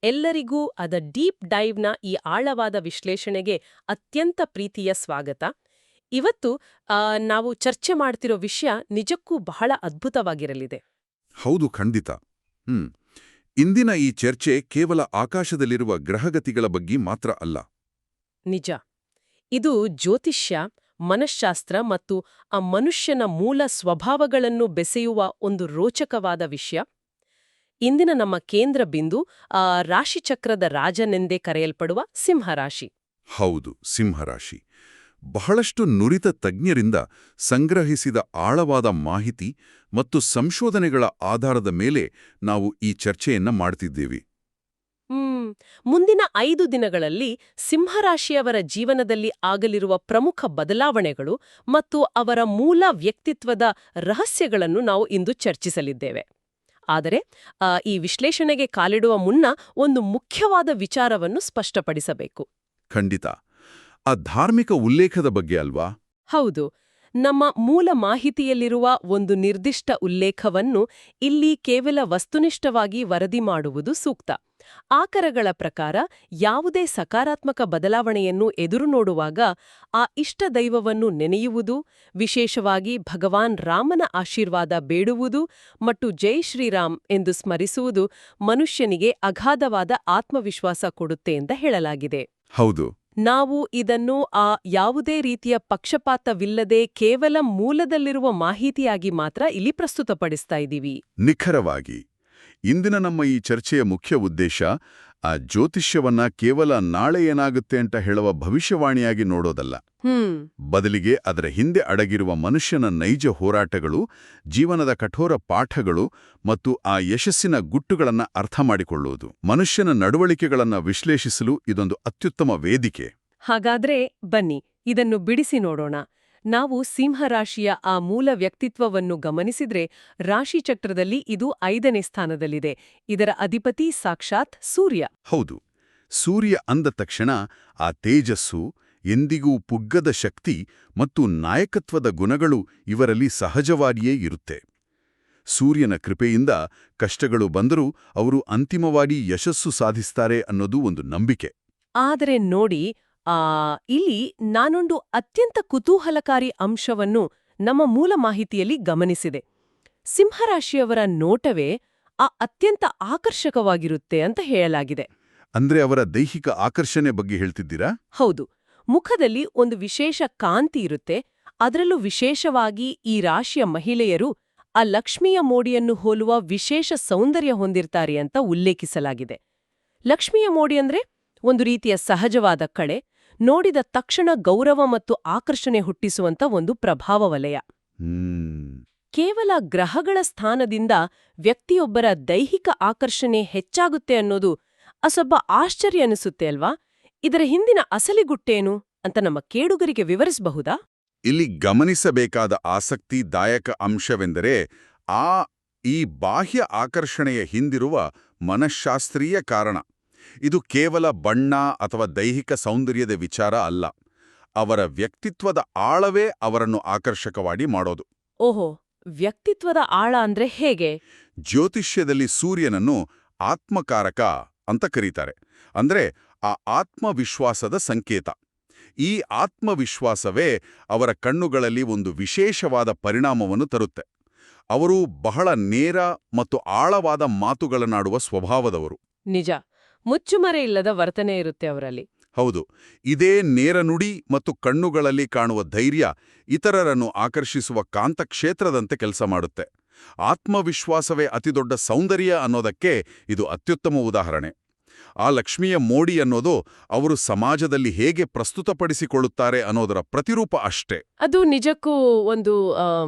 ಎಲ್ಲರಿಗೂ ಅದ ಡೀಪ್ ಡೈವ್ನ ಈ ಆಳವಾದ ವಿಶ್ಲೇಷಣೆಗೆ ಅತ್ಯಂತ ಪ್ರೀತಿಯ ಸ್ವಾಗತ. ಇವತ್ತು ನಾವು ಚರ್ಚೆ ಮಾಡ್ತಿರೋ ವಿಷಯ ನಿಜಕ್ಕೂ ಬಹಳ ಅದ್ಭುತವಾಗಿರಲಿದೆ. ಹೌದು, ಖಂಡಿತ. ಇಂದಿನ ಈ ಚರ್ಚೆ ಕೇವಲ ಆಕಾಶದಲ್ಲಿರುವ ಗ್ರಹಗತಿಗಳ ಬಗ್ಗೆ ಮಾತ್ರ ಅಲ್ಲ. ನಿಜ. ಇದು ಜ್ಯೋತಿಷ್ಯ, ಮನಶ್ಶಾಸ್ತ್ರ ಮತ್ತು ಆ ಮನುಷ್ಯನ ಮೂಲ ಸ್ವಭಾವಗಳನ್ನು ಬೆಸೆಯುವ ಒಂದು ರೋಚಕವಾದ ವಿಷಯ. ಇಂದಿನ ನಮ್ಮ ಕೇಂದ್ರ ಬಿಂದು ರಾಶಿಚಕ್ರದ ರಾಜನೆಂದೇ ಕರೆಯಲ್ಪಡುವ ಸಿಂಹರಾಶಿ. ಹೌದು, ಸಿಂಹರಾಶಿ. ಬಹಳಷ್ಟು ನುರಿತ ತಜ್ಞರಿಂದ ಸಂಗ್ರಹಿಸಿದ ಆಳವಾದ ಮಾಹಿತಿ ಮತ್ತು ಸಂಶೋಧನೆಗಳ ಆಧಾರದ ಮೇಲೆ ನಾವು ಈ ಚರ್ಚೆಯನ್ನ ಮಾಡ್ತಿದ್ದೇವೆ. ಮುಂದಿನ 5 ದಿನಗಳಲ್ಲಿ ಸಿಂಹರಾಶಿಯವರ ಜೀವನದಲ್ಲಿ ಆಗಲಿರುವ ಪ್ರಮುಖ ಬದಲಾವಣೆಗಳು ಮತ್ತು ಅವರ ಮೂಲ ವ್ಯಕ್ತಿತ್ವದ ರಹಸ್ಯಗಳನ್ನು ನಾವು ಇಂದು ಚರ್ಚಿಸಲಿದ್ದೇವೆ. ಆದರೆ ಈ ವಿಶ್ಲೇಷಣೆಗೆ ಕಾಲಿಡುವ ಮುನ್ನ ಒಂದು ಮುಖ್ಯವಾದ ವಿಚಾರವನ್ನು ಸ್ಪಷ್ಟಪಡಿಸಬೇಕು. ಖಂಡಿತ. ಆ ಧಾರ್ಮಿಕ ಉಲ್ಲೇಖದ ಬಗ್ಗೆ ಅಲ್ವಾ? ಹೌದು. ನಮ್ಮ ಮೂಲ ಮಾಹಿತಿಯಲ್ಲಿರುವ ಒಂದು ನಿರ್ದಿಷ್ಟ ಉಲ್ಲೇಖವನ್ನು ಇಲ್ಲಿ ಕೇವಲ ವಸ್ತುನಿಷ್ಠವಾಗಿ ವರದಿ ಮಾಡುವುದು ಸೂಕ್ತ. ಆಕರಗಳ ಪ್ರಕಾರ ಯಾವುದೇ ಸಕಾರಾತ್ಮಕ ಬದಲಾವಣೆಯನ್ನು ಎದುರು ನೋಡುವಾಗ ಆ ಇಷ್ಟ ದೈವವನ್ನು ನೆನೆಯುವುದು, ವಿಶೇಷವಾಗಿ ಭಗವಾನ್ ರಾಮನ ಆಶೀರ್ವಾದ ಬೇಡುವುದು ಮತ್ತು ಜೈ ಶ್ರೀರಾಮ್ ಎಂದು ಸ್ಮರಿಸುವುದು ಮನುಷ್ಯನಿಗೆ ಅಗಾಧವಾದ ಆತ್ಮವಿಶ್ವಾಸ ಕೊಡುತ್ತೆ ಅಂತ ಹೇಳಲಾಗಿದೆ. ಹೌದು. ನಾವು ಇದನ್ನು ಯಾವುದೇ ರೀತಿಯ ಪಕ್ಷಪಾತವಿಲ್ಲದೆ ಕೇವಲ ಮೂಲದಲ್ಲಿರುವ ಮಾಹಿತಿಯಾಗಿ ಮಾತ್ರ ಇಲ್ಲಿ ಪ್ರಸ್ತುತಪಡಿಸ್ತಾ ಇದ್ದೀವಿ. ನಿಖರವಾಗಿ. ಇಂದಿನ ನಮ್ಮ ಈ ಚರ್ಚೆಯ ಮುಖ್ಯ ಉದ್ದೇಶ ಆ ಜ್ಯೋತಿಷ್ಯವನ್ನ ಕೇವಲ ನಾಳೆ ಏನಾಗುತ್ತೆ ಅಂತ ಹೇಳುವ ಭವಿಷ್ಯವಾಣಿಯಾಗಿ ನೋಡೋದಲ್ಲ. ಬದಲಿಗೆ ಅದರ ಹಿಂದೆ ಅಡಗಿರುವ ಮನುಷ್ಯನ ನೈಜ ಹೋರಾಟಗಳು, ಜೀವನದ ಕಠೋರ ಪಾಠಗಳು ಮತ್ತು ಆ ಯಶಸ್ಸಿನ ಗುಟ್ಟುಗಳನ್ನ ಅರ್ಥ ಮಾಡಿಕೊಳ್ಳುವುದು. ಮನುಷ್ಯನ ನಡವಳಿಕೆಗಳನ್ನ ವಿಶ್ಲೇಷಿಸಲು ಇದೊಂದು ಅತ್ಯುತ್ತಮ ವೇದಿಕೆ. ಹಾಗಾದ್ರೆ ಬನ್ನಿ ಇದನ್ನು ಬಿಡಿಸಿ ನೋಡೋಣ. ನಾವು ಸಿಂಹರಾಶಿಯ ಆ ಮೂಲ ವ್ಯಕ್ತಿತ್ವವನ್ನು ಗಮನಿಸಿದ್ರೆ ರಾಶಿಚಕ್ರದಲ್ಲಿ ಇದು 5ನೇ ಸ್ಥಾನದಲ್ಲಿದೆ. ಇದರ ಅಧಿಪತಿ ಸಾಕ್ಷಾತ್ ಸೂರ್ಯ. ಹೌದು. ಸೂರ್ಯ ಅಂದ ತಕ್ಷಣ ಆ ತೇಜಸ್ಸು, ಎಂದಿಗೂ ಪುಗ್ಗದ ಶಕ್ತಿ ಮತ್ತು ನಾಯಕತ್ವದ ಗುಣಗಳು ಇವರಲ್ಲಿ ಸಹಜವಾಗಿಯೇ ಇರುತ್ತೆ. ಸೂರ್ಯನ ಕೃಪೆಯಿಂದ ಕಷ್ಟಗಳು ಬಂದರೂ ಅವರು ಅಂತಿಮವಾಗಿ ಯಶಸ್ಸು ಸಾಧಿಸ್ತಾರೆ ಅನ್ನೋದು ಒಂದು ನಂಬಿಕೆ. ಆದರೆ ನೋಡಿ, ಇಲ್ಲಿ ನಾನೊಂದು ಅತ್ಯಂತ ಕುತೂಹಲಕಾರಿ ಅಂಶವನ್ನು ನಮ್ಮ ಮೂಲ ಮಾಹಿತಿಯಲ್ಲಿ ಗಮನಿಸಿದೆ. ಸಿಂಹರಾಶಿಯವರ ನೋಟವೇ ಅತ್ಯಂತ ಆಕರ್ಷಕವಾಗಿರುತ್ತೆ ಅಂತ ಹೇಳಲಾಗಿದೆ. ಅಂದ್ರೆ ಅವರ ದೈಹಿಕ ಆಕರ್ಷಣೆ ಬಗ್ಗೆ ಹೇಳ್ತಿದ್ದೀರಾ? ಹೌದು. ಮುಖದಲ್ಲಿ ಒಂದು ವಿಶೇಷ ಕಾಂತಿ ಇರುತ್ತೆ. ಅದರಲ್ಲೂ ವಿಶೇಷವಾಗಿ ಈ ರಾಶಿಯ ಮಹಿಳೆಯರು ಆ ಲಕ್ಷ್ಮಿಯ ಮೋಡಿಯನ್ನು ಹೋಲುವ ವಿಶೇಷ ಸೌಂದರ್ಯ ಹೊಂದಿರ್ತಾರೆ ಅಂತ ಉಲ್ಲೇಖಿಸಲಾಗಿದೆ. ಲಕ್ಷ್ಮಿಯ ಮೋಡಿ ಅಂದ್ರೆ ಒಂದು ರೀತಿಯ ಸಹಜವಾದ ಕಳೆ, ನೋಡಿದ ತಕ್ಷಣ ಗೌರವ ಮತ್ತು ಆಕರ್ಷಣೆ ಹುಟ್ಟಿಸುವಂತ ಒಂದು ಪ್ರಭಾವ ವಲಯ. ಕೇವಲ ಗ್ರಹಗಳ ಸ್ಥಾನದಿಂದ ವ್ಯಕ್ತಿಯೊಬ್ಬರ ದೈಹಿಕ ಆಕರ್ಷಣೆ ಹೆಚ್ಚಾಗುತ್ತೆ ಅನ್ನೋದು ಸ್ವಲ್ಪ ಆಶ್ಚರ್ಯ ಅನಿಸುತ್ತೆ ಅಲ್ವಾ? ಇದರ ಹಿಂದಿನ ಅಸಲಿಗುಟ್ಟೇನು ಅಂತ ನಮ್ಮ ಕೇಳುಗರಿಗೆ ವಿವರಿಸಬಹುದಾ? ಇಲ್ಲಿ ಗಮನಿಸಬೇಕಾದ ಆಸಕ್ತಿದಾಯಕ ಅಂಶವೆಂದರೆ ಈ ಬಾಹ್ಯ ಆಕರ್ಷಣೆಯ ಹಿಂದಿರುವ ಮನಃಶಾಸ್ತ್ರೀಯ ಕಾರಣ. ಇದು ಕೇವಲ ಬಣ್ಣ ಅಥವಾ ದೈಹಿಕ ಸೌಂದರ್ಯದ ವಿಚಾರ ಅಲ್ಲ. ಅವರ ವ್ಯಕ್ತಿತ್ವದ ಆಳವೇ ಅವರನ್ನು ಆಕರ್ಷಕವಾಗಿ ಮಾಡೋದು. ಓಹೋ, ವ್ಯಕ್ತಿತ್ವದ ಆಳ ಅಂದ್ರೆ ಹೇಗೆ? ಜ್ಯೋತಿಷ್ಯದಲ್ಲಿ ಸೂರ್ಯನನ್ನು ಆತ್ಮಕಾರಕ ಅಂತ ಕರೀತಾರೆ. ಅಂದ್ರೆ ಆ ಆತ್ಮವಿಶ್ವಾಸದ ಸಂಕೇತ. ಈ ಆತ್ಮವಿಶ್ವಾಸವೇ ಅವರ ಕಣ್ಣುಗಳಲ್ಲಿ ಒಂದು ವಿಶೇಷವಾದ ಪರಿಣಾಮವನ್ನು ತರುತ್ತೆ. ಅವರು ಬಹಳ ನೇರ ಮತ್ತು ಆಳವಾದ ಮಾತುಗಳನ್ನಾಡುವ ಸ್ವಭಾವದವರು. ನಿಜ. ಮುಚ್ಚುಮರೆ ಇಲ್ಲದ ವರ್ತನೆ ಇರುತ್ತೆ ಅವರಲ್ಲಿ. ಹೌದು. ಇದೇ ನೇರ ನುಡಿ ಮತ್ತು ಕಣ್ಣುಗಳಲ್ಲಿ ಕಾಣುವ ಧೈರ್ಯ ಇತರರನ್ನು ಆಕರ್ಷಿಸುವ ಕಾಂತಕ್ಷೇತ್ರದಂತೆ ಕೆಲಸ ಮಾಡುತ್ತೆ. ಆತ್ಮವಿಶ್ವಾಸವೇ ಅತಿದೊಡ್ಡ ಸೌಂದರ್ಯ ಅನ್ನೋದಕ್ಕೆ ಇದು ಅತ್ಯುತ್ತಮ ಉದಾಹರಣೆ. ಆ ಲಕ್ಷ್ಮಿಯ ಮೋಡಿ ಅನ್ನೋದು ಅವರು ಸಮಾಜದಲ್ಲಿ ಹೇಗೆ ಪ್ರಸ್ತುತಪಡಿಸಿಕೊಳ್ಳುತ್ತಾರೆ ಅನ್ನೋದರ ಪ್ರತಿರೂಪ ಅಷ್ಟೇ. ಅದು ನಿಜಕ್ಕೂ ಒಂದು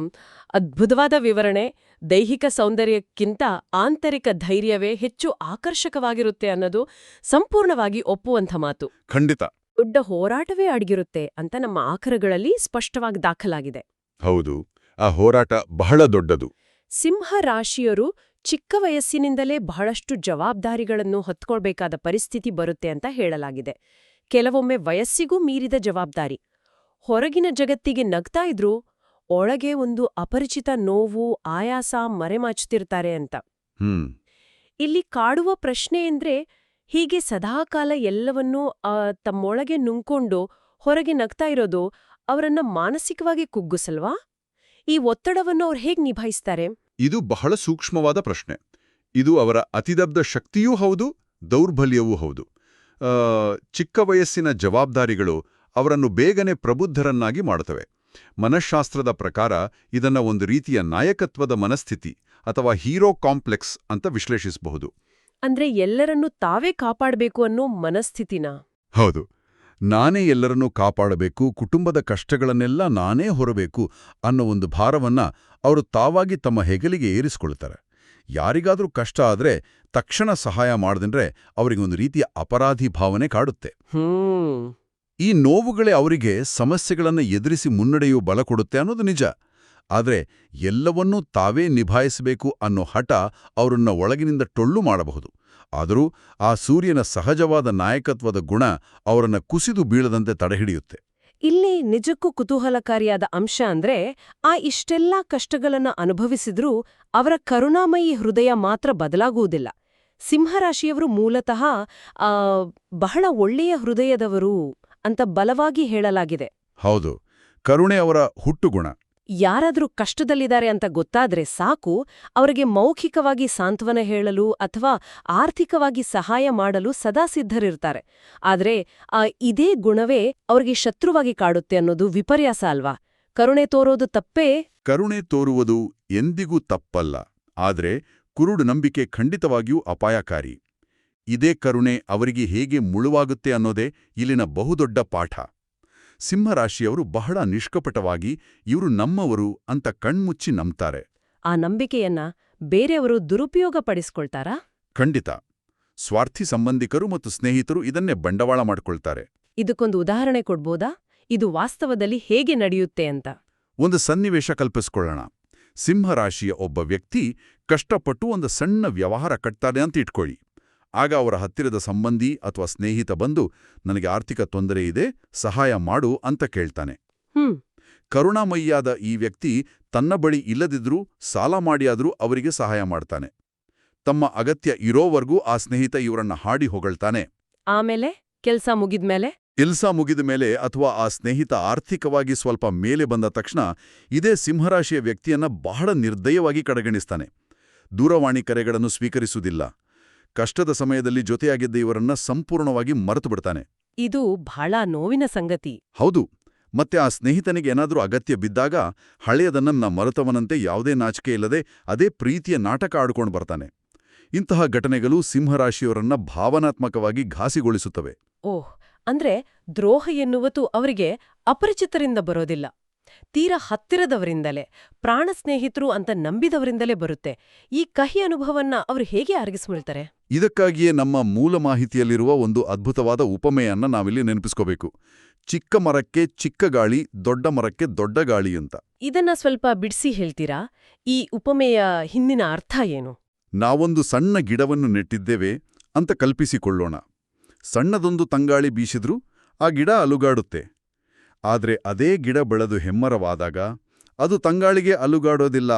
ಅದ್ಭುತವಾದ ವಿವರಣೆ. ದೈಹಿಕ ಸೌಂದರ್ಯಕ್ಕಿಂತ ಆಂತರಿಕ ಧೈರ್ಯವೇ ಹೆಚ್ಚು ಆಕರ್ಷಕವಾಗಿರುತ್ತೆ ಅನ್ನೋದು ಸಂಪೂರ್ಣವಾಗಿ ಒಪ್ಪುವಂಥ ಮಾತು. ಖಂಡಿತ. ದೊಡ್ಡ ಹೋರಾಟವೇ ಅಡಗಿರುತ್ತೆ ಅಂತ ನಮ್ಮ ಆಕರಗಳಲ್ಲಿ ಸ್ಪಷ್ಟವಾಗಿ ದಾಖಲಾಗಿದೆ. ಹೌದು, ಆ ಹೋರಾಟ ಬಹಳ ದೊಡ್ಡದು. ಸಿಂಹರಾಶಿಯರು ಚಿಕ್ಕ ವಯಸ್ಸಿನಿಂದಲೇ ಬಹಳಷ್ಟು ಜವಾಬ್ದಾರಿಗಳನ್ನು ಹೊತ್ಕೊಳ್ಬೇಕಾದ ಪರಿಸ್ಥಿತಿ ಬರುತ್ತೆ ಅಂತ ಹೇಳಲಾಗಿದೆ. ಕೆಲವೊಮ್ಮೆ ವಯಸ್ಸಿಗೂ ಮೀರಿದ ಜವಾಬ್ದಾರಿ. ಹೊರಗಿನ ಜಗತ್ತಿಗೆ ನಗ್ತಾ ಇದ್ರೂ ಒಳಗೆ ಒಂದು ಅಪರಿಚಿತ ನೋವು, ಆಯಾಸ ಮರೆಮಾಚುತ್ತಿರ್ತಾರೆ ಅಂತ. ಇಲ್ಲಿ ಕಾಡುವ ಪ್ರಶ್ನೆ ಅಂದ್ರೆ, ಹೀಗೆ ಸದಾಕಾಲ ಎಲ್ಲವನ್ನೂ ತಮ್ಮೊಳಗೆ ನುಂಗ್ಕೊಂಡು ಹೊರಗೆ ನಗ್ತಾ ಇರೋದು ಅವರನ್ನ ಮಾನಸಿಕವಾಗಿ ಕುಗ್ಗಿಸಲ್ವಾ? ಈ ಒತ್ತಡವನ್ನು ಅವ್ರು ಹೇಗ್ ನಿಭಾಯಿಸ್ತಾರೆ? ಇದು ಬಹಳ ಸೂಕ್ಷ್ಮವಾದ ಪ್ರಶ್ನೆ. ಇದು ಅವರ ಅತಿದಬ್ಧ ಶಕ್ತಿಯೂ ಹೌದು, ದೌರ್ಬಲ್ಯವೂ ಹೌದು. ಚಿಕ್ಕ ವಯಸ್ಸಿನ ಜವಾಬ್ದಾರಿಗಳು ಅವರನ್ನು ಬೇಗನೆ ಪ್ರಬುದ್ಧರನ್ನಾಗಿ ಮಾಡುತ್ತವೆ. ಮನಃಶಾಸ್ತ್ರದ ಪ್ರಕಾರ ಇದನ್ನ ಒಂದು ರೀತಿಯ ನಾಯಕತ್ವದ ಮನಸ್ಥಿತಿ ಅಥವಾ ಹೀರೋ ಕಾಂಪ್ಲೆಕ್ಸ್ ಅಂತ ವಿಶ್ಲೇಷಿಸಬಹುದು. ಅಂದ್ರೆ ಎಲ್ಲರನ್ನೂ ತಾವೇ ಕಾಪಾಡಬೇಕು ಅನ್ನೋ ಮನಸ್ಥಿತಿನ? ಹೌದು. ನಾನೇ ಎಲ್ಲರನ್ನೂ ಕಾಪಾಡಬೇಕು, ಕುಟುಂಬದ ಕಷ್ಟಗಳನ್ನೆಲ್ಲ ನಾನೇ ಹೊರಬೇಕು ಅನ್ನೋ ಒಂದು ಭಾರವನ್ನ ಅವರು ತಾವಾಗಿ ತಮ್ಮ ಹೆಗಲಿಗೆ ಏರಿಸಿಕೊಳ್ತಾರೆ. ಯಾರಿಗಾದ್ರೂ ಕಷ್ಟ ಆದ್ರೆ ತಕ್ಷಣ ಸಹಾಯ ಮಾಡದಿದ್ರೆ ಅವರಿಗೊಂದು ರೀತಿಯ ಅಪರಾಧಿ ಭಾವನೆ ಕಾಡುತ್ತೆ. ಈ ನೋವುಗಳೇ ಅವರಿಗೆ ಸಮಸ್ಯೆಗಳನ್ನು ಎದುರಿಸಿ ಮುನ್ನಡೆಯುವ ಬಲ ಕೊಡುತ್ತೆ ಅನ್ನೋದು ನಿಜ. ಆದರೆ ಎಲ್ಲವನ್ನೂ ತಾವೇ ನಿಭಾಯಿಸಬೇಕು ಅನ್ನೋ ಹಠ ಅವರನ್ನ ಒಳಗಿನಿಂದ ಟೊಳ್ಳು ಮಾಡಬಹುದು. ಆದರೂ ಆ ಸೂರ್ಯನ ಸಹಜವಾದ ನಾಯಕತ್ವದ ಗುಣ ಅವರನ್ನ ಕುಸಿದು ಬೀಳದಂತೆ ತಡೆಹಿಡಿಯುತ್ತೆ. ಇಲ್ಲಿ ನಿಜಕ್ಕೂ ಕುತೂಹಲಕಾರಿಯಾದ ಅಂಶ ಅಂದ್ರೆ ಇಷ್ಟೆಲ್ಲಾ ಕಷ್ಟಗಳನ್ನ ಅನುಭವಿಸಿದ್ರೂ ಅವರ ಕರುಣಾಮಯಿ ಹೃದಯ ಮಾತ್ರ ಬದಲಾಗುವುದಿಲ್ಲ. ಸಿಂಹರಾಶಿಯವರು ಮೂಲತಃ ಬಹಳ ಒಳ್ಳೆಯ ಹೃದಯದವರು ಅಂತ ಬಲವಾಗಿ ಹೇಳಲಾಗಿದೆ. ಹೌದು, ಕರುಣೆ ಅವರ ಹುಟ್ಟುಗುಣ. ಯಾರಾದ್ರೂ ಕಷ್ಟದಲ್ಲಿದ್ದಾರೆ ಅಂತ ಗೊತ್ತಾದ್ರೆ ಸಾಕು, ಅವರಿಗೆ ಮೌಖಿಕವಾಗಿ ಸಾಂತ್ವನ ಹೇಳಲು ಅಥವಾ ಆರ್ಥಿಕವಾಗಿ ಸಹಾಯ ಮಾಡಲು ಸದಾ ಸಿದ್ಧರಿರ್ತಾರೆ. ಆದ್ರೆ ಇದೇ ಗುಣವೇ ಅವ್ರಿಗೆ ಶತ್ರುವಾಗಿ ಕಾಡುತ್ತೆ ಅನ್ನೋದು ವಿಪರ್ಯಾಸ ಅಲ್ವಾ? ಕರುಣೆ ತೋರೋದು ತಪ್ಪೇ? ಕರುಣೆ ತೋರುವುದು ಎಂದಿಗೂ ತಪ್ಪಲ್ಲ. ಆದ್ರೆ ಕುರುಡು ನಂಬಿಕೆ ಖಂಡಿತವಾಗಿಯೂ ಅಪಾಯಕಾರಿ. ಇದೇ ಕರುಣೆ ಅವರಿಗೆ ಹೇಗೆ ಮುಳುವಾಗುತ್ತೆ ಅನ್ನೋದೇ ಇಲ್ಲಿನ ಬಹುದೊಡ್ಡ ಪಾಠ. ಸಿಂಹರಾಶಿಯವರು ಬಹಳ ನಿಷ್ಕಪಟವಾಗಿ ಇವರು ನಮ್ಮವರು ಅಂತ ಕಣ್ಮುಚ್ಚಿ ನಂಬ್ತಾರೆ. ಆ ನಂಬಿಕೆಯನ್ನ ಬೇರೆಯವರು ದುರುಪಯೋಗ ಪಡಿಸ್ಕೊಳ್ತಾರಾ? ಖಂಡಿತ. ಸ್ವಾರ್ಥಿ ಸಂಬಂಧಿಕರು ಮತ್ತು ಸ್ನೇಹಿತರು ಇದನ್ನೇ ಬಂಡವಾಳ ಮಾಡ್ಕೊಳ್ತಾರೆ. ಇದಕ್ಕೊಂದು ಉದಾಹರಣೆ ಕೊಡ್ಬೋದಾ? ಇದು ವಾಸ್ತವದಲ್ಲಿ ಹೇಗೆ ನಡೆಯುತ್ತೆ ಅಂತ. ಒಂದು ಸನ್ನಿವೇಶ ಕಲ್ಪಿಸ್ಕೊಳ್ಳೋಣ. ಸಿಂಹರಾಶಿಯ ಒಬ್ಬ ವ್ಯಕ್ತಿ ಕಷ್ಟಪಟ್ಟು ಒಂದು ಸಣ್ಣ ವ್ಯವಹಾರ ಕಟ್ತಾನೆ ಅಂತ ಇಟ್ಕೊಳ್ಳಿ. ಆಗ ಅವರ ಹತ್ತಿರದ ಸಂಬಂಧಿ ಅಥವಾ ಸ್ನೇಹಿತ ಬಂದು, ನನಗೆ ಆರ್ಥಿಕ ತೊಂದರೆ ಇದೆ, ಸಹಾಯ ಮಾಡು ಅಂತ ಕೇಳ್ತಾನೆ. ಕರುಣಾಮಯಿಯಾದ ಈ ವ್ಯಕ್ತಿ ತನ್ನ ಬಳಿ ಇಲ್ಲದಿದ್ರೂ ಸಾಲ ಮಾಡಿಯಾದ್ರೂ ಅವರಿಗೆ ಸಹಾಯ ಮಾಡ್ತಾನೆ. ತಮ್ಮ ಅಗತ್ಯ ಇರೋವರೆಗೂ ಆ ಸ್ನೇಹಿತ ಇವರನ್ನ ಹಾಡಿ ಹೊಗಳ್ತಾನೆ. ಆಮೇಲೆ ಕೆಲ್ಸ ಮುಗಿದ್ಮೇಲೆ ಮುಗಿದ ಮೇಲೆ ಅಥವಾ ಆ ಸ್ನೇಹಿತ ಆರ್ಥಿಕವಾಗಿ ಸ್ವಲ್ಪ ಮೇಲೆ ಬಂದ ತಕ್ಷಣ ಇದೇ ಸಿಂಹರಾಶಿಯ ವ್ಯಕ್ತಿಯನ್ನ ಬಹಳ ನಿರ್ದಯವಾಗಿ ಕಡೆಗಣಿಸ್ತಾನೆ. ದೂರವಾಣಿ ಕರೆಗಳನ್ನು ಸ್ವೀಕರಿಸುವುದಿಲ್ಲ. ಕಷ್ಟದ ಸಮಯದಲ್ಲಿ ಜೊತೆಯಾಗಿದ್ದ ಇವರನ್ನ ಸಂಪೂರ್ಣವಾಗಿ ಮರೆತು ಬಿಡ್ತಾನೆ. ಇದು ಬಹಳ ನೋವಿನ ಸಂಗತಿ. ಹೌದು. ಮತ್ತೆ ಆ ಸ್ನೇಹಿತನಿಗೆ ಏನಾದ್ರೂ ಅಗತ್ಯ ಬಿದ್ದಾಗ ಹಳೆಯದನ್ನ ಮರೆತವನಂತೆ ಯಾವುದೇ ನಾಚಿಕೆ ಇಲ್ಲದೆ ಅದೇ ಪ್ರೀತಿಯ ನಾಟಕ ಆಡ್ಕೊಂಡು ಬರ್ತಾನೆ. ಇಂತಹ ಘಟನೆಗಳು ಸಿಂಹರಾಶಿಯವರನ್ನ ಭಾವನಾತ್ಮಕವಾಗಿ ಘಾಸಿಗೊಳಿಸುತ್ತವೆ. ಓಹ್, ಅಂದ್ರೆ ದ್ರೋಹ ಎನ್ನುವುದು ಅವರಿಗೆ ಅಪರಿಚಿತರಿಂದ ಬರೋದಿಲ್ಲ, ತೀರಾ ಹತ್ತಿರದವರಿಂದಲೇ, ಪ್ರಾಣ ಸ್ನೇಹಿತರು ಅಂತ ನಂಬಿದವರಿಂದಲೇ ಬರುತ್ತೆ. ಈ ಕಹಿ ಅನುಭವನ್ನ ಅವರು ಹೇಗೆ ಅರಗಿಸ್ಕೊಳ್ತಾರೆ? ಇದಕ್ಕಾಗಿಯೇ ನಮ್ಮ ಮೂಲ ಮಾಹಿತಿಯಲ್ಲಿರುವ ಒಂದು ಅದ್ಭುತವಾದ ಉಪಮೆಯನ್ನ ನಾವಿಲ್ಲಿ ನೆನಪಿಸ್ಕೋಬೇಕು. ಚಿಕ್ಕ ಮರಕ್ಕೆ ಚಿಕ್ಕ ಗಾಳಿ, ದೊಡ್ಡ ಮರಕ್ಕೆ ದೊಡ್ಡ ಗಾಳಿ ಅಂತ. ಇದನ್ನ ಸ್ವಲ್ಪ ಬಿಡಿಸಿ ಹೇಳ್ತೀರಾ? ಈ ಉಪಮೆಯ ಹಿಂದಿನ ಅರ್ಥ ಏನು? ನಾವೊಂದು ಸಣ್ಣ ಗಿಡವನ್ನು ನೆಟ್ಟಿದ್ದೇವೆ ಅಂತ ಕಲ್ಪಿಸಿಕೊಳ್ಳೋಣ. ಸಣ್ಣದೊಂದು ತಂಗಾಳಿ ಬೀಸಿದ್ರೂ ಆ ಗಿಡ ಅಲುಗಾಡುತ್ತೆ. ಆದ್ರೆ ಅದೇ ಗಿಡ ಬೆಳೆದು ಹೆಮ್ಮರವಾದಾಗ ಅದು ತಂಗಾಳಿಗೆ ಅಲುಗಾಡೋದಿಲ್ಲ,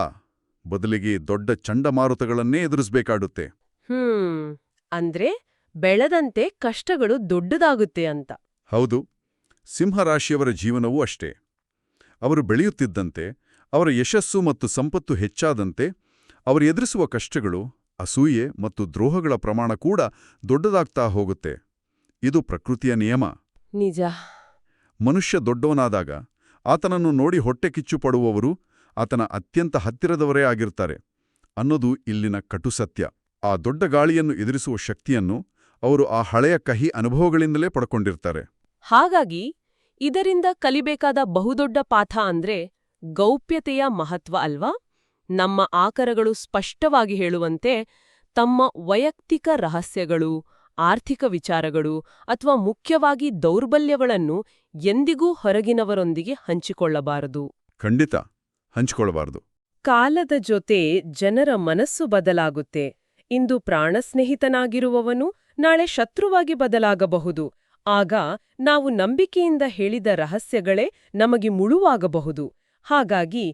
ಬದಲಿಗೆ ದೊಡ್ಡ ಚಂಡಮಾರುತಗಳನ್ನೇ ಎದುರಿಸಬೇಕಾಗುತ್ತೆ. ಅಂದ್ರೆ ಬೆಳೆದಂತೆ ಕಷ್ಟಗಳು ದೊಡ್ಡದಾಗುತ್ತೆ ಅಂತ. ಹೌದು. ಸಿಂಹರಾಶಿಯವರ ಜೀವನವೂ ಅಷ್ಟೇ. ಅವರು ಬೆಳೆಯುತ್ತಿದ್ದಂತೆ, ಅವರ ಯಶಸ್ಸು ಮತ್ತು ಸಂಪತ್ತು ಹೆಚ್ಚಾದಂತೆ ಅವರು ಎದುರಿಸುವ ಕಷ್ಟಗಳು, ಅಸೂಯೆ ಮತ್ತು ದ್ರೋಹಗಳ ಪ್ರಮಾಣ ಕೂಡ ದೊಡ್ಡದಾಗ್ತಾ ಹೋಗುತ್ತೆ. ಇದು ಪ್ರಕೃತಿಯ ನಿಯಮ. ನಿಜ. ಮನುಷ್ಯ ದೊಡ್ಡವನಾದಾಗ ಆತನನ್ನು ನೋಡಿ ಹೊಟ್ಟೆ ಕಿಚ್ಚು ಪಡುವವರು ಆತನ ಅತ್ಯಂತ ಹತ್ತಿರದವರೇ ಆಗಿರ್ತಾರೆ ಅನ್ನೋದು ಇಲ್ಲಿನ ಕಟುಸತ್ಯ. ಆ ದೊಡ್ಡ ಗಾಳಿಯನ್ನು ಎದುರಿಸುವ ಶಕ್ತಿಯನ್ನು ಅವರು ಆ ಹಳೆಯ ಕಹಿ ಅನುಭವಗಳಿಂದಲೇ ಪಡ್ಕೊಂಡಿರ್ತಾರೆ. ಹಾಗಾಗಿ ಇದರಿಂದ ಕಲಿಬೇಕಾದ ಬಹುದೊಡ್ಡ ಪಾಠ ಅಂದ್ರೆ ಗೌಪ್ಯತೆಯ ಮಹತ್ವ ಅಲ್ವಾ? ನಮ್ಮ ಆಕರಗಳು ಸ್ಪಷ್ಟವಾಗಿ ಹೇಳುವಂತೆ ತಮ್ಮ ವೈಯಕ್ತಿಕ ರಹಸ್ಯಗಳು, ಆರ್ಥಿಕ ವಿಚಾರಗಳು ಅಥವಾ ಮುಖ್ಯವಾಗಿ ದೌರ್ಬಲ್ಯಗಳನ್ನು ಎಂದಿಗೂ ಹೊರಗಿನವರೊಂದಿಗೆ ಹಂಚಿಕೊಳ್ಳಬಾರದು. ಖಂಡಿತ ಹಂಚಿಕೊಳ್ಳಬಾರದು. ಕಾಲದ ಜೊತೆ ಜನರ ಮನಸ್ಸು ಬದಲಾಗುತ್ತೆ. ಇಂದು ಪ್ರಾಣಸ್ನೇಹಿತನಾಗಿರುವವನು ನಾಳೆ ಶತ್ರುವಾಗಿ ಬದಲಾಗಬಹುದು. ಆಗ ನಾವು ನಂಬಿಕೆಯಿಂದ ಹೇಳಿದ ರಹಸ್ಯಗಳೇ ನಮಗೆ ಮುಳುವಾಗಬಹುದು. ಹಾಗಾಗಿ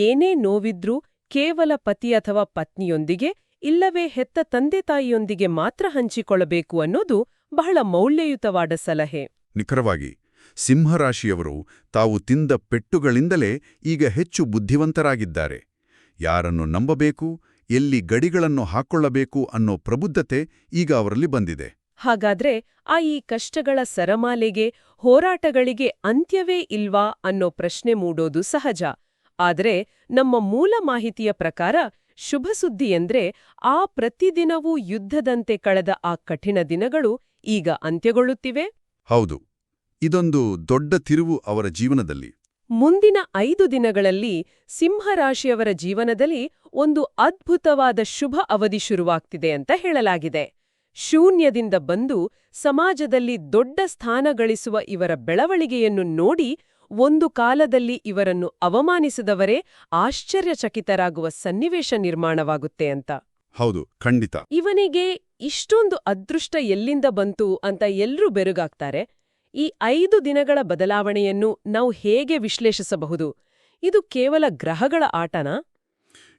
ಏನೇ ನೋವಿದ್ರೂ ಕೇವಲ ಪತಿ ಅಥವಾ ಪತ್ನಿಯೊಂದಿಗೆ ಇಲ್ಲವೇ ಹೆತ್ತ ತಂದೆ ತಾಯಿಯೊಂದಿಗೆ ಮಾತ್ರ ಹಂಚಿಕೊಳ್ಳಬೇಕು ಅನ್ನೋದು ಬಹಳ ಮೌಲ್ಯಯುತವಾದ ಸಲಹೆ. ನಿಖರವಾಗಿ ಸಿಂಹರಾಶಿಯವರು ತಾವು ತಿಂದ ಪೆಟ್ಟುಗಳಿಂದಲೇ ಈಗ ಹೆಚ್ಚು ಬುದ್ಧಿವಂತರಾಗಿದ್ದಾರೆ. ಯಾರನ್ನು ನಂಬಬೇಕು, ಎಲ್ಲಿ ಗಡಿಗಳನ್ನು ಹಾಕ್ಕೊಳ್ಳಬೇಕು ಅನ್ನೋ ಪ್ರಬುದ್ಧತೆ ಈಗ ಅವರಲ್ಲಿ ಬಂದಿದೆ. ಹಾಗಾದ್ರೆ ಈ ಕಷ್ಟಗಳ ಸರಮಾಲೆಗೆ, ಹೋರಾಟಗಳಿಗೆ ಅಂತ್ಯವೇ ಇಲ್ವಾ ಅನ್ನೋ ಪ್ರಶ್ನೆ ಮೂಡೋದು ಸಹಜ. ಆದ್ರೆ ನಮ್ಮ ಮೂಲ ಮಾಹಿತಿಯ ಪ್ರಕಾರ ಶುಭ ಸುದ್ದಿ ಎಂದ್ರೆ ಪ್ರತಿದಿನವೂ ಯುದ್ಧದಂತೆ ಕಳೆದ ಕಠಿಣ ದಿನಗಳು ಈಗ ಅಂತ್ಯಗೊಳ್ಳುತ್ತಿವೆ. ಹೌದು, ಇದೊಂದು ದೊಡ್ಡ ತಿರುವು ಅವರ ಜೀವನದಲ್ಲಿ. ಮುಂದಿನ 5 ದಿನಗಳಲ್ಲಿ ಸಿಂಹರಾಶಿಯವರ ಜೀವನದಲ್ಲಿ ಒಂದು ಅದ್ಭುತವಾದ ಶುಭ ಅವಧಿ ಶುರುವಾಗ್ತಿದೆ ಅಂತ ಹೇಳಲಾಗಿದೆ. ಶೂನ್ಯದಿಂದ ಬಂದು ಸಮಾಜದಲ್ಲಿ ದೊಡ್ಡ ಸ್ಥಾನ ಗಳಿಸುವ ಇವರ ಬೆಳವಣಿಗೆಯನ್ನು ನೋಡಿ ಒಂದು ಕಾಲದಲ್ಲಿ ಇವರನ್ನು ಅವಮಾನಿಸಿದವರೇ ಆಶ್ಚರ್ಯಚಕಿತರಾಗುವ ಸನ್ನಿವೇಶ ನಿರ್ಮಾಣವಾಗುತ್ತೆ ಅಂತ. ಹೌದು, ಖಂಡಿತ. ಇವನಿಗೆ ಇಷ್ಟೊಂದು ಅದೃಷ್ಟ ಎಲ್ಲಿಂದ ಬಂತು ಅಂತ ಎಲ್ರೂ ಬೆರುಗಾಗ್ತಾರೆ. ಈ 5 ದಿನಗಳ ಬದಲಾವಣೆಯನ್ನು ನಾವು ಹೇಗೆ ವಿಶ್ಲೇಷಿಸಬಹುದು? ಇದು ಕೇವಲ ಗ್ರಹಗಳ ಆಟನಾ?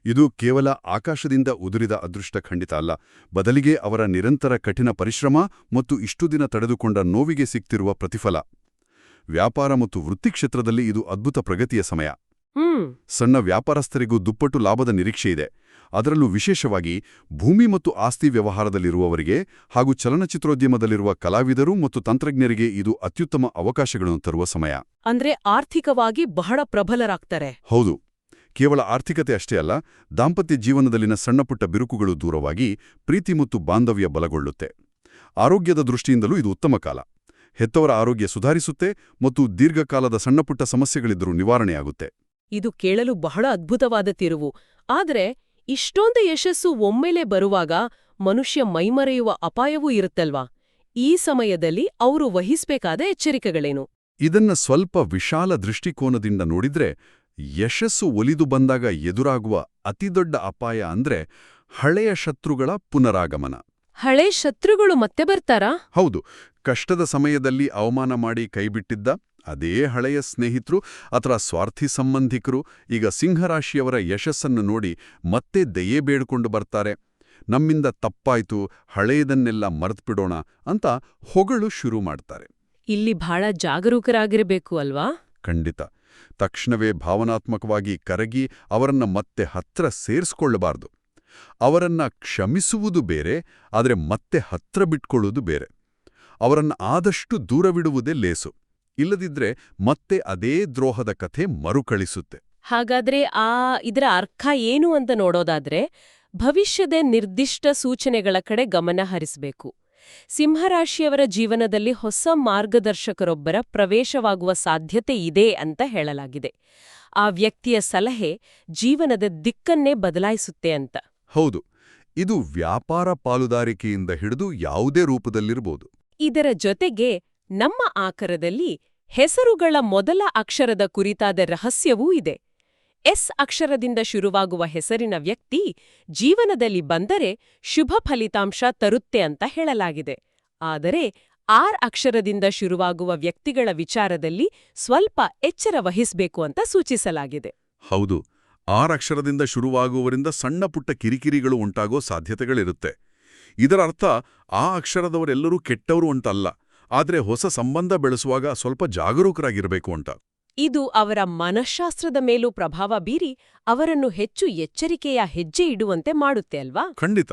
ಇದು ಕೇವಲ ಆಕಾಶದಿಂದ ಉದುರಿದ ಅದೃಷ್ಟ ಖಂಡಿತ ಅಲ್ಲ. ಬದಲಿಗೆ ಅವರ ನಿರಂತರ ಕಠಿಣ ಪರಿಶ್ರಮ ಮತ್ತು ಇಷ್ಟು ದಿನ ತಡೆದುಕೊಂಡ ನೋವಿಗೆ ಸಿಕ್ತಿರುವ ಪ್ರತಿಫಲ. ವ್ಯಾಪಾರ ಮತ್ತು ವೃತ್ತಿ ಕ್ಷೇತ್ರದಲ್ಲಿ ಇದು ಅದ್ಭುತ ಪ್ರಗತಿಯ ಸಮಯ. ಸಣ್ಣ ವ್ಯಾಪಾರಸ್ಥರಿಗೂ ದುಪ್ಪಟ್ಟು ಲಾಭದ ನಿರೀಕ್ಷೆಯಿದೆ. ಅದರಲ್ಲೂ ವಿಶೇಷವಾಗಿ ಭೂಮಿ ಮತ್ತು ಆಸ್ತಿ ವ್ಯವಹಾರದಲ್ಲಿರುವವರಿಗೆ ಹಾಗೂ ಚಲನಚಿತ್ರೋದ್ಯಮದಲ್ಲಿರುವ ಕಲಾವಿದರು ಮತ್ತು ತಂತ್ರಜ್ಞರಿಗೆ ಇದು ಅತ್ಯುತ್ತಮ ಅವಕಾಶಗಳನ್ನು ತರುವ ಸಮಯ. ಅಂದ್ರೆ ಆರ್ಥಿಕವಾಗಿ ಬಹಳ ಪ್ರಬಲರಾಗ್ತಾರೆ. ಹೌದು, ಕೇವಲ ಆರ್ಥಿಕತೆ ಅಷ್ಟೇ ಅಲ್ಲ, ದಾಂಪತ್ಯ ಜೀವನದಲ್ಲಿನ ಸಣ್ಣಪುಟ್ಟ ಬಿರುಕುಗಳು ದೂರವಾಗಿ ಪ್ರೀತಿ ಮತ್ತು ಬಾಂಧವ್ಯ ಬಲಗೊಳ್ಳುತ್ತೆ. ಆರೋಗ್ಯದ ದೃಷ್ಟಿಯಿಂದಲೂ ಇದು ಉತ್ತಮ ಕಾಲ. ಹೆತ್ತವರ ಆರೋಗ್ಯ ಸುಧಾರಿಸುತ್ತೆ ಮತ್ತು ದೀರ್ಘಕಾಲದ ಸಣ್ಣಪುಟ್ಟ ಸಮಸ್ಯೆಗಳಿದ್ದರೂ ನಿವಾರಣೆಯಾಗುತ್ತೆ. ಇದು ಕೇಳಲು ಬಹಳ ಅದ್ಭುತವಾದ ತಿರುವು. ಆದ್ರೆ ಇಷ್ಟೊಂದು ಯಶಸ್ಸು ಒಮ್ಮೆಲೆ ಬರುವಾಗ ಮನುಷ್ಯ ಮೈಮರೆಯುವ ಅಪಾಯವೂ ಇರುತ್ತಲ್ವಾ? ಈ ಸಮಯದಲ್ಲಿ ಅವರು ವಹಿಸ್ಬೇಕಾದ ಎಚ್ಚರಿಕೆಗಳೇನು? ಇದನ್ನ ಸ್ವಲ್ಪ ವಿಶಾಲ ದೃಷ್ಟಿಕೋನದಿಂದ ನೋಡಿದ್ರೆ, ಯಶಸ್ಸು ಒಲಿದು ಬಂದಾಗ ಎದುರಾಗುವ ಅತಿದೊಡ್ಡ ಅಪಾಯ ಅಂದ್ರೆ ಹಳೆಯ ಶತ್ರುಗಳ ಪುನರಾಗಮನ. ಹಳೆ ಶತ್ರುಗಳು ಮತ್ತೆ ಬರ್ತಾರಾ? ಹೌದು, ಕಷ್ಟದ ಸಮಯದಲ್ಲಿ ಅವಮಾನ ಮಾಡಿ ಕೈಬಿಟ್ಟಿದ್ದ ಅದೇ ಹಳೆಯ ಸ್ನೇಹಿತರು ಅಥವಾ ಸ್ವಾರ್ಥಿ ಸಂಬಂಧಿಕರು ಈಗ ಸಿಂಹರಾಶಿಯವರ ಯಶಸ್ಸನ್ನು ನೋಡಿ ಮತ್ತೆ ದಯೆ ಬೇಡ್ಕೊಂಡು ಬರ್ತಾರೆ. ನಮ್ಮಿಂದ ತಪ್ಪಾಯ್ತು, ಹಳೆಯದನ್ನೆಲ್ಲ ಮರೆತುಬಿಡೋಣ ಅಂತ ಹೊಗಳು ಶುರು ಮಾಡ್ತಾರೆ. ಇಲ್ಲಿ ಬಹಳ ಜಾಗರೂಕರಾಗಿರಬೇಕು ಅಲ್ವಾ? ಖಂಡಿತ. ತಕ್ಷಣವೇ ಭಾವನಾತ್ಮಕವಾಗಿ ಕರಗಿ ಅವರನ್ನ ಮತ್ತೆ ಹತ್ರ ಸೇರಿಸ್ಕೊಳ್ಳಬಾರ್ದು. ಅವರನ್ನ ಕ್ಷಮಿಸುವುದು ಬೇರೆ, ಆದರೆ ಮತ್ತೆ ಹತ್ರ ಬಿಟ್ಕೊಳ್ಳುವುದು ಬೇರೆ. ಅವರನ್ನ ಆದಷ್ಟು ದೂರವಿಡುವುದೇ ಲೇಸು. ಇಲ್ಲದಿದ್ರೆ ಮತ್ತೆ ಅದೇ ದ್ರೋಹದ ಕಥೆ ಮರುಕಳಿಸುತ್ತೆ. ಹಾಗಾದ್ರೆ ಇದರ ಅರ್ಥ ಏನು ಅಂತ ನೋಡೋದಾದ್ರೆ, ಭವಿಷ್ಯದ ನಿರ್ದಿಷ್ಟ ಸೂಚನೆಗಳ ಕಡೆ ಗಮನ ಹರಿಸಬೇಕು. ಸಿಂಹರಾಶಿಯವರ ಜೀವನದಲ್ಲಿ ಹೊಸ ಮಾರ್ಗದರ್ಶಕರೊಬ್ಬರ ಪ್ರವೇಶವಾಗುವ ಸಾಧ್ಯತೆ ಇದೆ ಅಂತ ಹೇಳಲಾಗಿದೆ. ಆ ವ್ಯಕ್ತಿಯ ಸಲಹೆ ಜೀವನದ ದಿಕ್ಕನ್ನೇ ಬದಲಾಯಿಸುತ್ತೆ ಅಂತ. ಹೌದು, ಇದು ವ್ಯಾಪಾರ ಪಾಲುದಾರಿಕೆಯಿಂದ ಹಿಡಿದು ಯಾವುದೇ ರೂಪದಲ್ಲಿರಬಹುದು. ಇದರ ಜೊತೆಗೆ ನಮ್ಮ ಆಕರದಲ್ಲಿ ಹೆಸರುಗಳ ಮೊದಲ ಅಕ್ಷರದ ಕುರಿತಾದ ರಹಸ್ಯವೂ ಇದೆ. ಎಸ್ ಅಕ್ಷರದಿಂದ ಶುರುವಾಗುವ ಹೆಸರಿನ ವ್ಯಕ್ತಿ ಜೀವನದಲ್ಲಿ ಬಂದರೆ ಶುಭ ಫಲಿತಾಂಶ ತರುತ್ತೆ ಅಂತ ಹೇಳಲಾಗಿದೆ. ಆದರೆ ಆರ್ ಅಕ್ಷರದಿಂದ ಶುರುವಾಗುವ ವ್ಯಕ್ತಿಗಳ ವಿಚಾರದಲ್ಲಿ ಸ್ವಲ್ಪ ಎಚ್ಚರ ವಹಿಸಬೇಕು ಅಂತ ಸೂಚಿಸಲಾಗಿದೆ. ಹೌದು, ಆರ್ ಅಕ್ಷರದಿಂದ ಶುರುವಾಗುವವರಿಂದ ಸಣ್ಣ ಪುಟ್ಟ ಕಿರಿಕಿರಿಗಳು ಉಂಟಾಗೋ ಸಾಧ್ಯತೆಗಳಿರುತ್ತೆ. ಇದರ ಅರ್ಥ ಆ ಅಕ್ಷರದವರೆಲ್ಲರೂ ಕೆಟ್ಟವರು ಅಂತಲ್ಲ, ಆದರೆ ಹೊಸ ಸಂಬಂಧ ಬೆಳೆಸುವಾಗ ಸ್ವಲ್ಪ ಜಾಗರೂಕರಾಗಿರಬೇಕು ಅಂತ. ಇದು ಅವರ ಮನಃಶಾಸ್ತ್ರದ ಮೇಲೂ ಪ್ರಭಾವ ಬೀರಿ ಅವರನ್ನು ಹೆಚ್ಚು ಎಚ್ಚರಿಕೆಯ ಹೆಜ್ಜೆ ಇಡುವಂತೆ ಮಾಡುತ್ತೆ ಅಲ್ವಾ? ಖಂಡಿತ.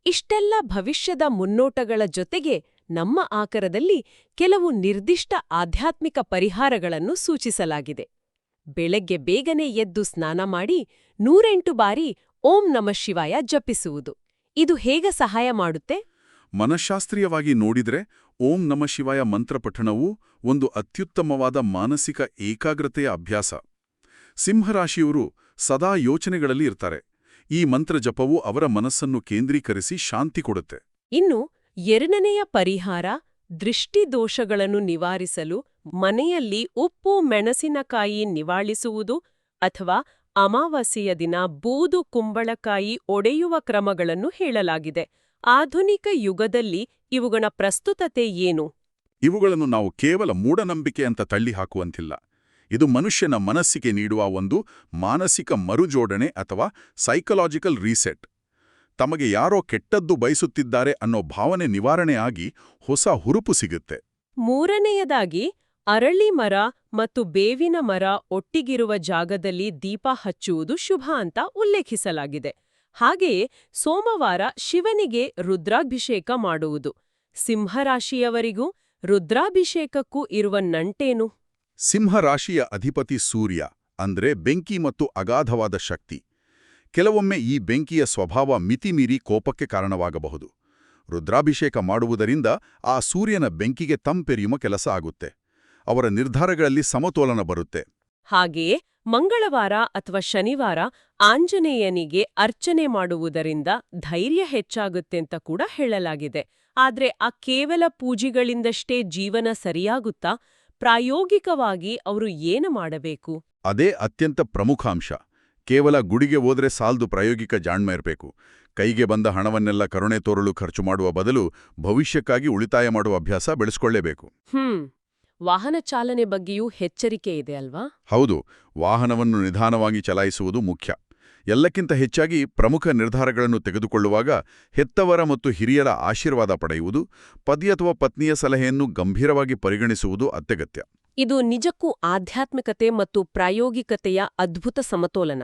ಇಷ್ಟೆಲ್ಲ ಭವಿಷ್ಯದ ಮುನ್ನೋಟಗಳ ಜೊತೆಗೆ ನಮ್ಮ ಆಕರದಲ್ಲಿ ಕೆಲವು ನಿರ್ದಿಷ್ಟ ಆಧ್ಯಾತ್ಮಿಕ ಪರಿಹಾರಗಳನ್ನು ಸೂಚಿಸಲಾಗಿದೆ. ಬೆಳಗ್ಗೆ ಬೇಗನೆ ಎದ್ದು ಸ್ನಾನ ಮಾಡಿ 108 ಬಾರಿ ಓಂ ನಮಃ ಶಿವಾಯ ಜಪಿಸುವುದು. ಇದು ಹೇಗೆ ಸಹಾಯ ಮಾಡುತ್ತೆ? ಮನಃಶಾಸ್ತ್ರೀಯವಾಗಿ ನೋಡಿದ್ರೆ ಓಂ ನಮಃ ಶಿವಾಯ ಮಂತ್ರಪಠಣವು ಒಂದು ಅತ್ಯುತ್ತಮವಾದ ಮಾನಸಿಕ ಏಕಾಗ್ರತೆಯ ಅಭ್ಯಾಸ. ಸಿಂಹರಾಶಿಯವರು ಸದಾ ಯೋಚನೆಗಳಲ್ಲಿ ಇರ್ತಾರೆ. ಈ ಮಂತ್ರ ಜಪವು ಅವರ ಮನಸ್ಸನ್ನು ಕೇಂದ್ರೀಕರಿಸಿ ಶಾಂತಿ ಕೊಡುತ್ತೆ. ಇನ್ನು ಎರಡನೆಯ ಪರಿಹಾರ, ದೃಷ್ಟಿದೋಷಗಳನ್ನು ನಿವಾರಿಸಲು ಮನೆಯಲ್ಲಿ ಉಪ್ಪು ಮೆಣಸಿನಕಾಯಿ ನಿವಾಳಿಸುವುದು ಅಥವಾ ಅಮಾವಾಸ್ಯೆಯ ದಿನ ಬೂದು ಕುಂಬಳಕಾಯಿ ಒಡೆಯುವ ಕ್ರಮಗಳನ್ನು ಹೇಳಲಾಗಿದೆ. ಆಧುನಿಕ ಯುಗದಲ್ಲಿ ಇವುಗಳ ಪ್ರಸ್ತುತತೆ ಏನು? ಇವುಗಳನ್ನು ನಾವು ಕೇವಲ ಮೂಢನಂಬಿಕೆ ಅಂತ ತಳ್ಳಿಹಾಕುವಂತಿಲ್ಲ. ಇದು ಮನುಷ್ಯನ ಮನಸ್ಸಿಗೆ ನೀಡುವ ಒಂದು ಮಾನಸಿಕ ಮರುಜೋಡಣೆ ಅಥವಾ ಸೈಕಲಾಜಿಕಲ್ ರೀಸೆಟ್. ತಮಗೆ ಯಾರೋ ಕೆಟ್ಟದ್ದು ಬಯಸುತ್ತಿದ್ದಾರೆ ಅನ್ನೋ ಭಾವನೆ ನಿವಾರಣೆ ಆಗಿ ಹೊಸ ಹುರುಪು ಸಿಗುತ್ತೆ. ಮೂರನೆಯದಾಗಿ ಅರಳಿ ಮರ ಮತ್ತು ಬೇವಿನ ಮರ ಒಟ್ಟಿಗಿರುವ ಜಾಗದಲ್ಲಿ ದೀಪ ಹಚ್ಚುವುದು ಶುಭ ಅಂತ ಉಲ್ಲೇಖಿಸಲಾಗಿದೆ. ಹಾಗೆಯೇ ಸೋಮವಾರ ಶಿವನಿಗೆ ರುದ್ರಾಭಿಷೇಕ ಮಾಡುವುದು. ಸಿಂಹರಾಶಿಯವರಿಗೂ ರುದ್ರಾಭಿಷೇಕಕ್ಕೂ ಇರುವ ನಂಟೇನು? ಸಿಂಹರಾಶಿಯ ಅಧಿಪತಿ ಸೂರ್ಯ ಅಂದ್ರೆ ಬೆಂಕಿ ಮತ್ತು ಅಗಾಧವಾದ ಶಕ್ತಿ. ಕೆಲವೊಮ್ಮೆ ಈ ಬೆಂಕಿಯ ಸ್ವಭಾವ ಮಿತಿಮೀರಿ ಕೋಪಕ್ಕೆ ಕಾರಣವಾಗಬಹುದು. ರುದ್ರಾಭಿಷೇಕ ಮಾಡುವುದರಿಂದ ಆ ಸೂರ್ಯನ ಬೆಂಕಿಗೆ ತಂಪೆರೆಯುವ ಕೆಲಸ ಆಗುತ್ತೆ. ಅವರ ನಿರ್ಧಾರಗಳಲ್ಲಿ ಸಮತೋಲನ ಬರುತ್ತೆ. ಹಾಗೆಯೇ ಮಂಗಳವಾರ ಅಥವಾ ಶನಿವಾರ ಆಂಜನೇಯನಿಗೆ ಅರ್ಚನೆ ಮಾಡುವುದರಿಂದ ಧೈರ್ಯ ಹೆಚ್ಚಾಗುತ್ತೆ ಅಂತ ಕೂಡ ಹೇಳಲಾಗಿದೆ. ಆದ್ರೆ ಆ ಕೇವಲ ಪೂಜೆಗಳಿಂದಷ್ಟೇ ಜೀವನ ಸರಿಯಾಗುತ್ತಾ? ಪ್ರಾಯೋಗಿಕವಾಗಿ ಅವರು ಏನು ಮಾಡಬೇಕು? ಅದೇ ಅತ್ಯಂತ ಪ್ರಮುಖ ಅಂಶ. ಕೇವಲ ಗುಡಿಗೆ ಹೋದ್ರೆ ಸಾಲ್ದು, ಪ್ರಾಯೋಗಿಕ ಜಾಣ್ಮೆ ಇರಬೇಕು. ಕೈಗೆ ಬಂದ ಹಣವನ್ನೆಲ್ಲ ಕರುಣೆ ತೋರಲು ಖರ್ಚು ಮಾಡುವ ಬದಲು ಭವಿಷ್ಯಕ್ಕಾಗಿ ಉಳಿತಾಯ ಮಾಡುವ ಅಭ್ಯಾಸ ಬೆಳೆಸ್ಕೊಳ್ಳೇಬೇಕು. ವಾಹನ ಚಾಲನೆ ಬಗ್ಗೆಯೂ ಎಚ್ಚರಿಕೆ ಇದೆ ಅಲ್ವಾ? ಹೌದು, ವಾಹನವನ್ನು ನಿಧಾನವಾಗಿ ಚಲಾಯಿಸುವುದು ಮುಖ್ಯ. ಎಲ್ಲಕ್ಕಿಂತ ಹೆಚ್ಚಾಗಿ ಪ್ರಮುಖ ನಿರ್ಧಾರಗಳನ್ನು ತೆಗೆದುಕೊಳ್ಳುವಾಗ ಹೆತ್ತವರ ಮತ್ತು ಹಿರಿಯರ ಆಶೀರ್ವಾದ ಪಡೆಯುವುದು, ಪತಿ ಅಥವಾ ಪತ್ನಿಯ ಸಲಹೆಯನ್ನು ಗಂಭೀರವಾಗಿ ಪರಿಗಣಿಸುವುದು ಅತ್ಯಗತ್ಯ. ಇದು ನಿಜಕ್ಕೂ ಆಧ್ಯಾತ್ಮಿಕತೆ ಮತ್ತು ಪ್ರಾಯೋಗಿಕತೆಯ ಅದ್ಭುತ ಸಮತೋಲನ.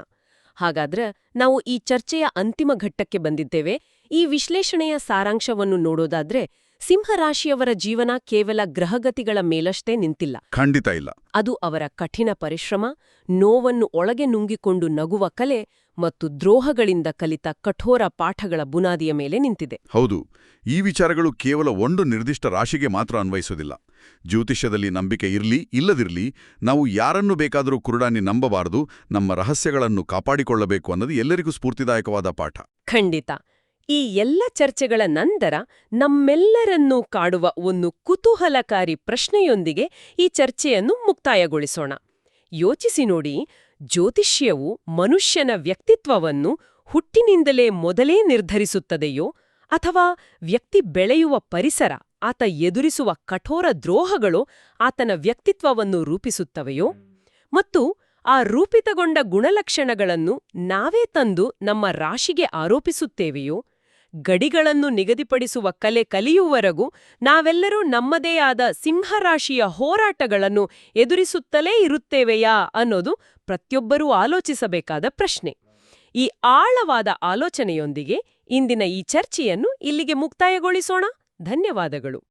ಹಾಗಾದ್ರೆ ನಾವು ಈ ಚರ್ಚೆಯ ಅಂತಿಮ ಘಟ್ಟಕ್ಕೆ ಬಂದಿದ್ದೇವೆ. ಈ ವಿಶ್ಲೇಷಣೆಯ ಸಾರಾಂಶವನ್ನು ನೋಡೋದಾದ್ರೆ, ಸಿಂಹರಾಶಿಯವರ ಜೀವನ ಕೇವಲ ಗ್ರಹಗತಿಗಳ ಮೇಲಷ್ಟೇ ನಿಂತಿಲ್ಲ. ಖಂಡಿತ ಇಲ್ಲ. ಅದು ಅವರ ಕಠಿಣ ಪರಿಶ್ರಮ, ನೋವನ್ನು ಒಳಗೆ ನುಂಗಿಕೊಂಡು ನಗುವ ಕಲೆ ಮತ್ತು ದ್ರೋಹಗಳಿಂದ ಕಲಿತ ಕಠೋರ ಪಾಠಗಳ ಬುನಾದಿಯ ಮೇಲೆ ನಿಂತಿದೆ. ಹೌದು, ಈ ವಿಚಾರಗಳು ಕೇವಲ ಒಂದು ನಿರ್ದಿಷ್ಟ ರಾಶಿಗೆ ಮಾತ್ರ ಅನ್ವಯಿಸೋದಿಲ್ಲ. ಜ್ಯೋತಿಷ್ಯದಲ್ಲಿ ನಂಬಿಕೆ ಇರ್ಲಿ ಇಲ್ಲದಿರ್ಲಿ, ನಾವು ಯಾರನ್ನು ಬೇಕಾದರೂ ಕುರುಡಾನಿ ನಂಬಬಾರದು, ನಮ್ಮ ರಹಸ್ಯಗಳನ್ನು ಕಾಪಾಡಿಕೊಳ್ಳಬೇಕು ಅನ್ನೋದು ಎಲ್ಲರಿಗೂ ಸ್ಫೂರ್ತಿದಾಯಕವಾದ ಪಾಠ. ಖಂಡಿತ. ಈ ಎಲ್ಲ ಚರ್ಚೆಗಳ ನಂತರ ನಮ್ಮೆಲ್ಲರನ್ನೂ ಕಾಡುವ ಒಂದು ಕುತೂಹಲಕಾರಿ ಪ್ರಶ್ನೆಯೊಂದಿಗೆ ಈ ಚರ್ಚೆಯನ್ನು ಮುಕ್ತಾಯಗೊಳಿಸೋಣ. ಯೋಚಿಸಿ ನೋಡಿ, ಜ್ಯೋತಿಷ್ಯವು ಮನುಷ್ಯನ ವ್ಯಕ್ತಿತ್ವವನ್ನು ಹುಟ್ಟಿನಿಂದಲೇ ಮೊದಲೇ ನಿರ್ಧರಿಸುತ್ತದೆಯೋ, ಅಥವಾ ವ್ಯಕ್ತಿ ಬೆಳೆಯುವ ಪರಿಸರ, ಆತ ಎದುರಿಸುವ ಕಠೋರ ದ್ರೋಹಗಳು ಆತನ ವ್ಯಕ್ತಿತ್ವವನ್ನು ರೂಪಿಸುತ್ತವೆಯೋ? ಮತ್ತು ಆ ರೂಪಿತಗೊಂಡ ಗುಣಲಕ್ಷಣಗಳನ್ನು ನಾವೇ ತಂದು ನಮ್ಮ ರಾಶಿಗೆ ಆರೋಪಿಸುತ್ತೇವೆಯೋ? ಗಡಿಗಳನ್ನು ನಿಗದಿಪಡಿಸುವ ಕಲೆ ಕಲಿಯುವವರೆಗೂ ನಾವೆಲ್ಲರೂ ನಮ್ಮದೇ ಆದ ಸಿಂಹರಾಶಿಯ ಹೋರಾಟಗಳನ್ನು ಎದುರಿಸುತ್ತಲೇ ಇರುತ್ತೇವೆಯಾ ಅನ್ನೋದು ಪ್ರತಿಯೊಬ್ಬರೂ ಆಲೋಚಿಸಬೇಕಾದ ಪ್ರಶ್ನೆ. ಈ ಆಳವಾದ ಆಲೋಚನೆಯೊಂದಿಗೆ ಇಂದಿನ ಈ ಚರ್ಚೆಯನ್ನು ಇಲ್ಲಿಗೆ ಮುಕ್ತಾಯಗೊಳಿಸೋಣ. ಧನ್ಯವಾದಗಳು.